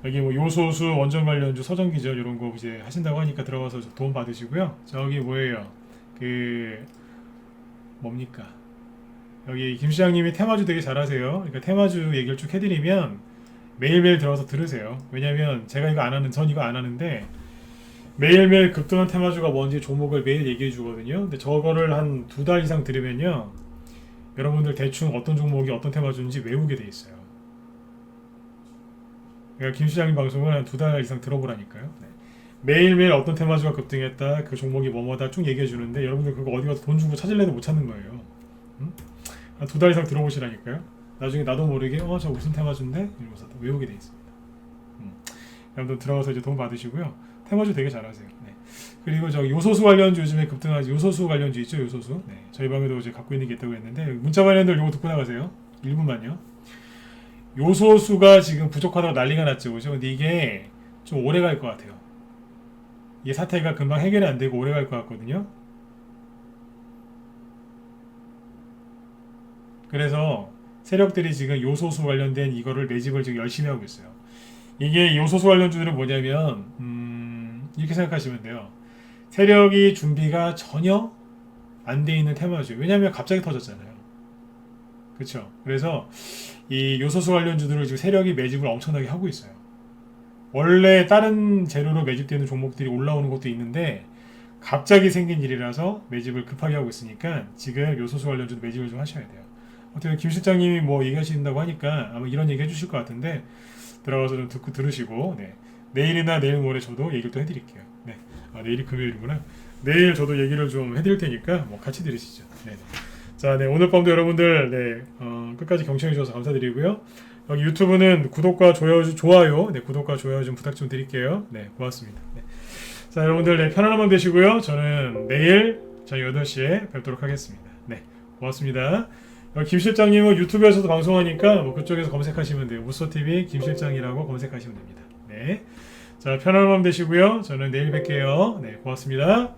여기 뭐 요소수 원전 관련주 서정기전 이런 거 이제 하신다고 하니까 들어가서 도움 받으시고요. 저기 뭐예요? 뭡니까? 여기 김 시장님이 테마주 되게 잘하세요. 그러니까 테마주 얘기를 쭉 해드리면 매일매일 들어가서 들으세요. 왜냐면 제가 전 이거 안 하는데 매일매일 급등한 테마주가 뭔지 종목을 매일 얘기해 주거든요. 근데 저거를 한 2달 이상 들으면요. 여러분들 대충 어떤 종목이 어떤 테마주인지 외우게 돼 있어요. 그러니까 김 시장님 방송을 한 2달 이상 들어보라니까요. 네. 매일매일 어떤 테마주가 급등했다, 그 종목이 뭐뭐다 쭉 얘기해 주는데 여러분들 그거 어디 가서 돈 주고 찾을래도 못 찾는 거예요. 응? 한 2달 이상 들어보시라니까요. 나중에 나도 모르게 저 무슨 테마주인데? 이러면서 외우게 돼 있습니다. 여러분들 들어가서 이제 도움 받으시고요. 테마주 되게 잘하세요. 네. 그리고 저 요소수 관련주 요즘에 급등하지 요소수 관련주 있죠? 요소수. 네. 저희 방에도 이제 갖고 있는 게 있다고 했는데 문자 관련들 요거 듣고 나가세요. 1분만요. 요소수가 지금 부족하다고 난리가 났죠. 그죠? 근데 이게 좀 오래 갈 것 같아요. 이 사태가 금방 해결이 안 되고 오래 갈 것 같거든요. 그래서 세력들이 지금 요소수 관련된 이거를 매집을 지금 열심히 하고 있어요. 이게 요소수 관련주들은 뭐냐면 이렇게 생각하시면 돼요. 세력이 준비가 전혀 안 돼 있는 테마주. 왜냐하면 갑자기 터졌잖아요. 그렇죠? 그래서 이 요소수 관련주들을 지금 세력이 매집을 엄청나게 하고 있어요. 원래 다른 재료로 매집되는 종목들이 올라오는 것도 있는데 갑자기 생긴 일이라서 매집을 급하게 하고 있으니까 지금 요소수 관련주도 매집을 좀 하셔야 돼요. 어떻게 김 실장님이 뭐 얘기하신다고 하니까 아마 이런 얘기 해주실 것 같은데 들어가서 좀 듣고 들으시고 네. 내일이나 내일 모레 저도 얘기를 또 해드릴게요. 네. 내일이 금요일이구나. 내일 저도 얘기를 좀 해드릴 테니까 뭐 같이 들으시죠. 네. 자, 네. 오늘 밤도 여러분들 끝까지 경청해 주셔서 감사드리고요. 여기 유튜브는 구독과 좋아요, 네, 구독과 좋아요 좀 부탁 좀 드릴게요. 네, 고맙습니다. 네. 자, 여러분들 편안한 밤 되시고요. 저는 내일 저녁 8시에 뵙도록 하겠습니다. 네, 고맙습니다. 김 실장님은 유튜브에서도 방송하니까 뭐 그쪽에서 검색하시면 돼요. 무소TV 김 실장이라고 검색하시면 됩니다. 네. 자, 편안한 밤 되시고요. 저는 내일 뵐게요. 네, 고맙습니다.